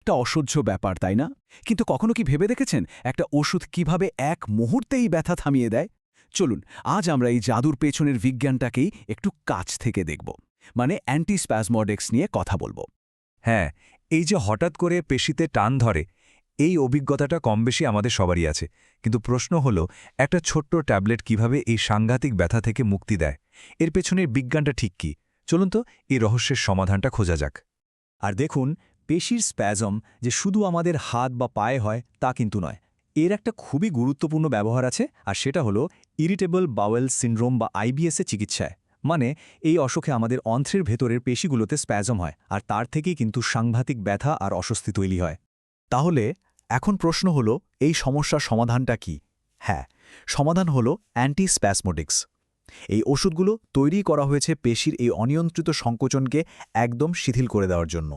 একটা অসহ্য ব্যাপার, তাই না? কিন্তু কখনো কি ভেবে দেখেছেন একটা ওষুধ কিভাবে এক মুহূর্তেই ব্যথা থামিয়ে দেয়? চলুন আজ আমরা এই জাদুর পেছনের বিজ্ঞানটাকেই একটু কাছ থেকে দেখব, মানে অ্যান্টিস্প্যাজমোডিক্স নিয়ে কথা বলবো। হ্যাঁ, এই যে হঠাৎ করে পেশিতে টান ধরে, এই অভিজ্ঞতাটা কমবেশি আমাদের সবারই আছে। কিন্তু প্রশ্ন হলো, একটা ছোট্ট ট্যাবলেট কিভাবে এই সাংঘাতিক ব্যথা থেকে মুক্তি দেয়? এর পেছনের বিজ্ঞানটা ঠিক কি? চলুন তো এই রহস্যের সমাধানটা খোঁজা যাক। আর দেখুন, পেশির স্প্যাজম যে শুধু আমাদের হাত বা পায়ে হয় তা কিন্তু নয়। এর একটা খুবই গুরুত্বপূর্ণ ব্যবহার আছে, আর সেটা হলো ইরিটেবল বাওয়েল সিনড্রোম বা আইবিএসের চিকিৎসায়। মানে এই অসুখে আমাদের অন্ত্রের ভেতরের পেশিগুলোতে স্প্যাজম হয়, আর তার থেকেই কিন্তু সাংঘাতিক ব্যথা আর অস্বস্তি তৈরি হয়। তাহলে এখন প্রশ্ন হলো, এই সমস্যার সমাধানটা কি? হ্যাঁ, সমাধান হলো অ্যান্টিস্প্যাসমোডিক্স। এই ওষুধগুলো তৈরি করা হয়েছে পেশির এই অনিয়ন্ত্রিত সংকোচনকে একদম শিথিল করে দেওয়ার জন্য।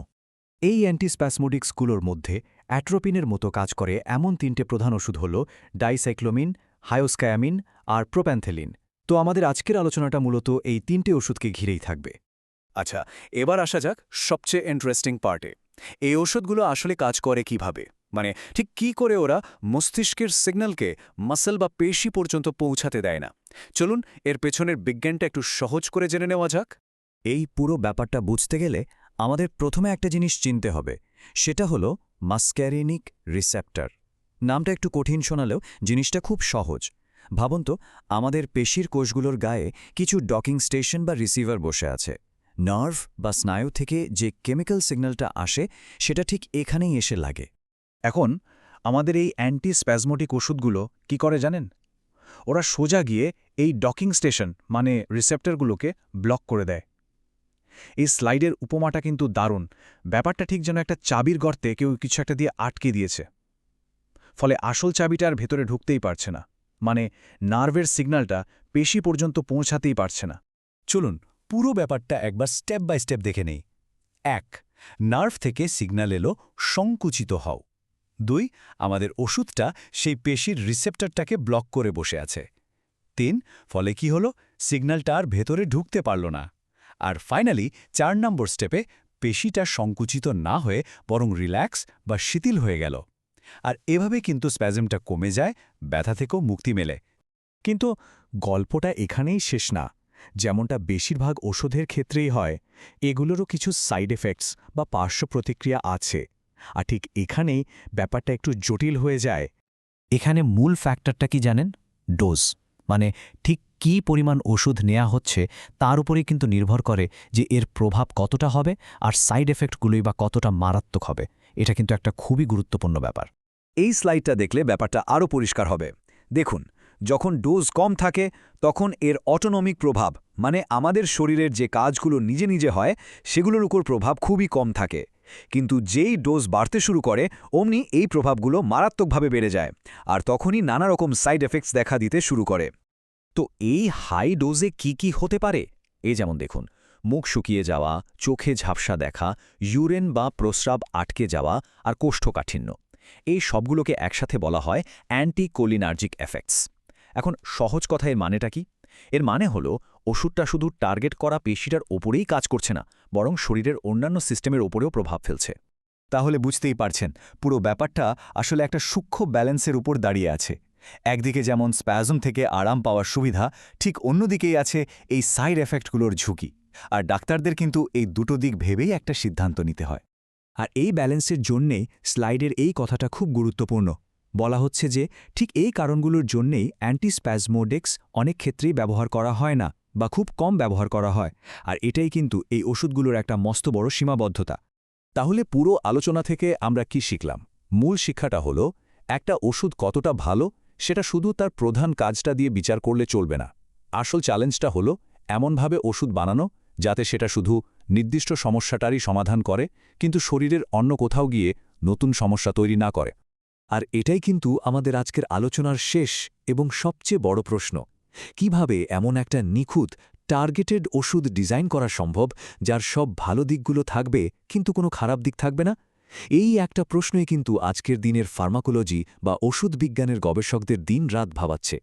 এই অ্যান্টিস্প্যাসমোডিক্সগুলোর মধ্যে অ্যাট্রোপিনের মতো কাজ করে এমন তিনটে প্রধান ওষুধ হল ডাইসাইক্লোমিন, হায়োস্কায়ামিন আর প্রোপ্যান্থেলিন। তো আমাদের আজকের আলোচনাটা মূলত এই তিনটে ওষুধকে ঘিরেই থাকবে। আচ্ছা, এবার আসা যাক সবচেয়ে ইন্টারেস্টিং পার্টে। এই ওষুধগুলো আসলে কাজ করে কিভাবে, মানে ঠিক কি করে ওরা মস্তিষ্কের সিগন্যালকে মাসল বা পেশি পর্যন্ত পৌঁছাতে দেয় না? চলুন এর পেছনের বিজ্ঞানটা একটু সহজ করে জেনে নেওয়া যাক। এই পুরো ব্যাপারটা বুঝতে গেলে আমাদের প্রথমে একটা জিনিস চিনতে হবে, সেটা হলো মাস্ক্যারিনিক রিসেপ্টর। নামটা একটু কঠিন শোনালেও জিনিসটা খুব সহজ। ভাবুন তো, আমাদের পেশির কোষগুলোর গায়ে কিছু ডকিং স্টেশন বা রিসিভার বসে আছে। নার্ভ বা স্নায়ু থেকে যে কেমিক্যাল সিগন্যালটা আসে সেটা ঠিক এখানেই এসে লাগে। এখন আমাদের এই অ্যান্টিস্প্যাজমোটিক ওষুধগুলো কি করে জানেন? ওরা সোজা গিয়ে এই ডকিং স্টেশন মানে রিসেপ্টরগুলোকে ব্লক করে দেয়। এই স্লাইডের উপমাটা কিন্তু দারুণ। ব্যাপারটা ঠিক যেন একটা চাবির গর্তে কেউ কিছু একটা দিয়ে আটকে দিয়েছে। ফলে আসল চাবিটা আর ভেতরে ঢুকতেই পারছে না, মানে নার্ভের সিগন্যালটা পেশি পর্যন্ত পৌঁছাতেই পারছে না। চলুন পুরো ব্যাপারটা একবার স্টেপ বাই স্টেপ দেখে নেই। ১. নার্ভ থেকে সিগন্যাল এলো, সংকুচিত হও। ২. আমাদের ওষুধটা সেই পেশির রিসেপ্টরটাকে ব্লক করে বসে আছে। ৩. ফলে কি হলো, সিগন্যালটা আর ভেতরে ঢুকতে পারল না। আর ফাইনালি ৪ নম্বর স্টেপে পেশিটা সংকুচিত না হয়ে বরং রিল্যাক্স বা শিথিল হয়ে গেল। আর এভাবে কিন্তু স্প্যাজমটা কমে যায়, ব্যথা থেকেও মুক্তি মেলে। কিন্তু গল্পটা এখানেই শেষ না। যেমনটা বেশিরভাগ ওষুধের ক্ষেত্রেই হয়, এগুলোরও কিছু সাইড এফেক্টস বা পার্শ্ব প্রতিক্রিয়া আছে। আর ঠিক এখানেই ব্যাপারটা একটু জটিল হয়ে যায়। এখানে মূল ফ্যাক্টরটা কি জানেন? ডোজ। মানে ঠিক কী পরিমাণ ওষুধ নেওয়া হচ্ছে তার উপরেই কিন্তু নির্ভর করে যে এর প্রভাব কতটা হবে আর সাইড এফেক্টগুলোই বা কতটা মারাত্মক হবে। এটা কিন্তু একটা খুবই গুরুত্বপূর্ণ ব্যাপার। এই স্লাইডটা দেখলে ব্যাপারটা আরও পরিষ্কার হবে। দেখুন, যখন ডোজ কম থাকে তখন এর অটোনমিক প্রভাব, মানে আমাদের শরীরের যে কাজগুলো নিজে নিজে হয় সেগুলোর উপর প্রভাব খুবই কম থাকে। কিন্তু যেই ডোজ বাড়তে শুরু করে অমনি এই প্রভাবগুলো মারাত্মকভাবে বেড়ে যায়, আর তখনই নানা রকম সাইড এফেক্টস দেখা দিতে শুরু করে। তো এই হাই ডোজে কি হতে পারে? এই যেমন দেখুন, মুখ শুকিয়ে যাওয়া, চোখে ঝাপসা দেখা, ইউরেন বা প্রস্রাব আটকে যাওয়া আর কোষ্ঠকাঠিন্য, এই সবগুলোকে একসাথে বলা হয় অ্যান্টিকোলিনার্জিক এফেক্টস। এখন সহজ কথা এর মানেটা কি? এর মানে হলো ওষুধটা শুধু টার্গেট করা পেশিটার ওপরেই কাজ করছে না, বরং শরীরের অন্যান্য সিস্টেমের ওপরেও প্রভাব ফেলছে। তাহলে বুঝতেই পারছেন, পুরো ব্যাপারটা আসলে একটা সূক্ষ্ম ব্যালেন্সের উপর দাঁড়িয়ে আছে। একদিকে যেমন স্প্যাজম থেকে আরাম পাওয়ার সুবিধা, ঠিক অন্যদিকেই আছে এই সাইড এফেক্টগুলোর ঝুঁকি। আর ডাক্তারদের কিন্তু এই দুটো দিক ভেবেই একটা সিদ্ধান্ত নিতে হয়। আর এই ব্যালেন্সের জন্যেই স্লাইডের এই কথাটা খুব গুরুত্বপূর্ণ। বলা হচ্ছে যে ঠিক এই কারণগুলোর জন্যেই অ্যান্টিস্প্যাজমোডিক্স অনেক ক্ষেত্রেই ব্যবহার করা হয় না বা খুব কম ব্যবহার করা হয়। আর এটাই কিন্তু এই ওষুধগুলোর একটা মস্ত বড় সীমাবদ্ধতা। তাহলে পুরো আলোচনা থেকে আমরা কি শিখলাম? মূল শিক্ষাটা হলো, একটা ওষুধ কতটা ভালো সেটা শুধু তার প্রধান কাজটা দিয়ে বিচার করলে চলবে না। আসল চ্যালেঞ্জটা হলো এমনভাবে ওষুধ বানানো যাতে সেটা শুধু নির্দিষ্ট সমস্যাটারই সমাধান করে, কিন্তু শরীরের অন্য কোথাও গিয়ে নতুন সমস্যা তৈরি না করে। আর এটাই কিন্তু আমাদের আজকের আলোচনার শেষ এবং সবচেয়ে বড় প্রশ্ন। কিভাবে এমন একটা নিখুঁত টার্গেটেড ওষুধ ডিজাইন করা সম্ভব যার সব ভালো দিকগুলো থাকবে কিন্তু কোনো খারাপ দিক থাকবে না? এই একটা প্রশ্নই কিন্তু আজকের দিনের ফার্মাকোলজি বা ওষুধ বিজ্ঞানের গবেষকদের দিন রাত ভাবাচ্ছে।